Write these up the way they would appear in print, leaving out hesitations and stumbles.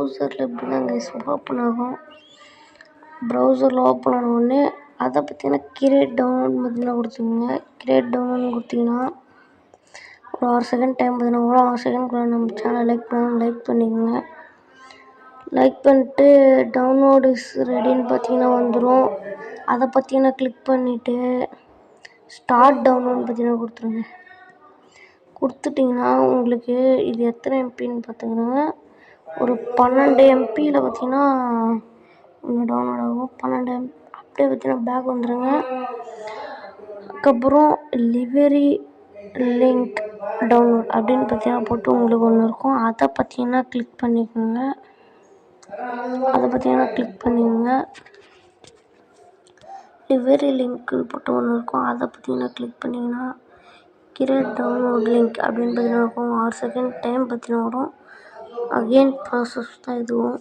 ப்ரௌசரில் இப்படி தான் கைஸ் ஓப்பன் ஆகும். ப்ரௌசரில் ஓப்பன் ஆனவுடனே அதை பற்றின கிரியேட் டவுன்லோட் பார்த்தீங்கன்னா கொடுத்துங்க. கிரியேட் டவுன்லோட் கொடுத்தீங்கன்னா ஒரு 6 செகண்ட் டைம் பார்த்தீங்கன்னா ஒரு 6 செகண்ட்குள்ளே நம்ம சேனல் லைக் பண்ணிக்கோங்க. லைக் பண்ணிட்டு டவுன்லோடு இஸ் ரெடின்னு பார்த்தீங்கன்னா வந்துடும். அதை பார்த்தீங்கன்னா கிளிக் பண்ணிவிட்டு ஸ்டார்ட் டவுன்லோட் பார்த்தீங்கன்னா கொடுத்துருங்க. கொடுத்துட்டிங்கன்னா உங்களுக்கு இது எத்தனை எம்பின்னு பார்த்துக்கோங்க. ஒரு 12 எம்பியில் பார்த்தீங்கன்னா டவுன்லோட் ஆகும். 12 எம்பி அப்படியே பார்த்தீங்கன்னா பேக் வந்துடுங்க. அதுக்கப்புறம் லிவரி லிங்க் டவுன்லோட் அப்படின்னு பார்த்தீங்கன்னா போட்டு உங்களுக்கு ஒன்று இருக்கும். அதை பார்த்தீங்கன்னா கிளிக் பண்ணிக்கோங்க. லிவரி லிங்க்குன்னு போட்டு ஒன்று இருக்கும். அதை பார்த்தீங்கன்னா கிளிக் பண்ணிங்கன்னா கிரியேட் டவுன்லோட் லிங்க் அப்படின்னு பார்த்தீங்கன்னா இருக்கும். 6 செகண்ட் டைம் பார்த்தீங்கன்னா வரும். அகெயின் ப்ராசஸ் தான் இதுவும்.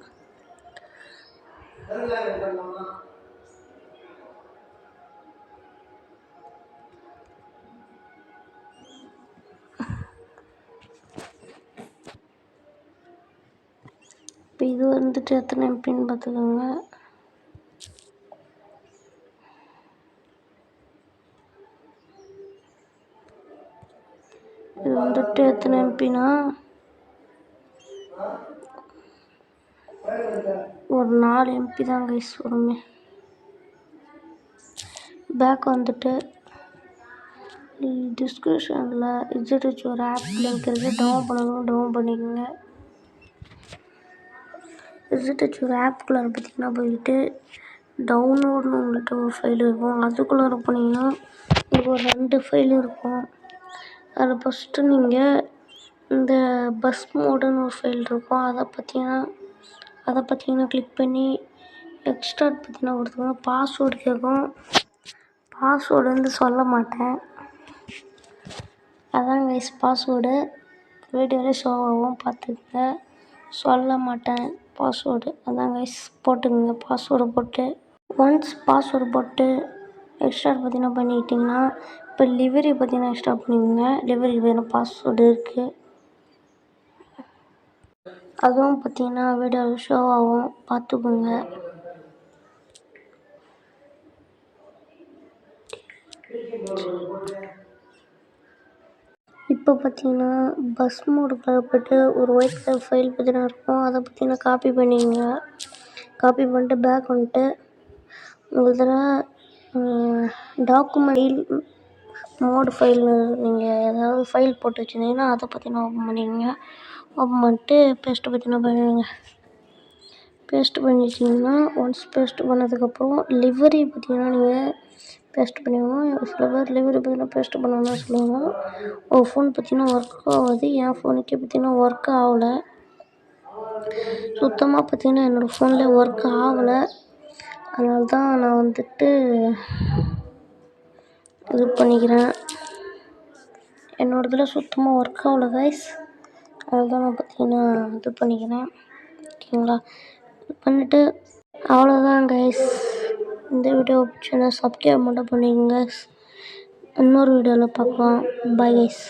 இப்போ இது வந்துட்டு எத்தனை எம்பின்னு பார்த்துக்கோங்க. இது வந்துட்டு எத்தனை எம்பினா ஒரு 4 எம்பி தான் கைஸ் வருமே. பேக் வந்துட்டு டிஸ்கிரிப்ஷனில் இஜிஹெச் ஒரு ஆப் லிங்க் இருக்குது. டவுன் பண்ணிக்கோங்க. இஜிஹெச் ஒரு ஆப்புக்குள்ளே பார்த்தீங்கன்னா போயிட்டு டவுன்லோட்னு உங்கள்கிட்ட ஒரு ஃபைல் இருக்கும். அதுக்குள்ளே போனீங்கன்னா உங்களுக்கு ஒரு 2 ஃபைல் இருக்கும். அதில் ஃபஸ்ட்டு நீங்கள் இந்த பஸ் மோடுன்னு ஒரு ஃபைல் இருக்கும். அதை பார்த்தீங்கன்னா கிளிக் பண்ணி எக்ஸ்ட்ராக்ட் பார்த்தீங்கன்னா கொடுத்துக்கோங்க. பாஸ்வேர்டு கேட்கும். பாஸ்வேர்டு வந்து சொல்ல மாட்டேன். அதான் கைஸ் பாஸ்வேர்டு வீடியோவில் ஷோ ஆகும், பார்த்துக்கங்க. சொல்ல மாட்டேன் பாஸ்வேர்டு. அதான் கைஸ் போட்டுக்கோங்க. பாஸ்வேர்டு போட்டு ஒன்ஸ் பாஸ்வேர்டு போட்டு எக்ஸ்ட்ராக்ட் பார்த்தீங்கன்னா பண்ணிக்கிட்டிங்கன்னா இப்போ லிவரி பார்த்தீங்கன்னா எக்ஸ்ட்ராக்ட் பண்ணிக்கோங்க. லிவரி பார்த்தீங்கன்னா பாஸ்வேர்டு இருக்குது. அதுவும் பார்த்தீங்கன்னா வீடியோவில் ஷோ ஆகும், பார்த்துக்கோங்க. இப்போ பார்த்தீங்கன்னா பஸ் மோடுக்குள்ளே போய்ட்டு ஒரு ஒயிட் கலர் ஃபைல் பார்த்தீங்கன்னா இருக்கும். அதை பார்த்தீங்கன்னா காப்பி பண்ணிக்கோங்க. காப்பி பண்ணிட்டு பேக் வந்துட்டு உங்களுக்கு டாக்குமெண்ட் மோடு ஃபைல் நீங்கள் ஏதாவது ஃபைல் போட்டு வச்சுருந்தீங்கன்னா அதை பார்த்தீங்கன்னா ஓப்பன் பண்ணிக்கோங்க. ஓப்பன் பண்ணிட்டு பேஸ்ட்டு பார்த்தீங்கன்னா பண்ணிடுங்க. பேஸ்ட் பண்ணிட்டிங்கன்னா ஒன்ஸ் பேஸ்ட் பண்ணதுக்கப்புறம் லிவரி பார்த்தீங்கன்னா நீங்கள் பேஸ்ட் பண்ணிக்கணும். சில பேர் லிவரி பார்த்தீங்கன்னா பேஸ்ட் பண்ணணும்னு சொல்லுவாங்க. ஒரு ஃபோன் பார்த்தீங்கன்னா ஒர்க் ஆகாது. என் ஃபோனுக்கே பார்த்தீங்கன்னா ஒர்க் ஆகலை. சுத்தமாக பார்த்தீங்கன்னா என்னோடய ஃபோனில் ஒர்க் ஆகலை. அதனால தான் நான் வந்துட்டு இது பண்ணிக்கிறேன். என்னோடதில் சுத்தமாக ஒர்க் ஆகலை கைஸ். அதனால தான் நான் பார்த்தீங்கன்னா இது பண்ணிக்கிறேன். ஓகேங்களா? இது பண்ணிவிட்டு அவ்வளோதான் கைஸ். இந்த வீடியோ பிடிச்சிருந்தா சப்ஸ்கிரைப் மட்டும் பண்ணிக்கோங்க. இன்னொரு வீடியோவில் பார்க்கலாம். Bye guys.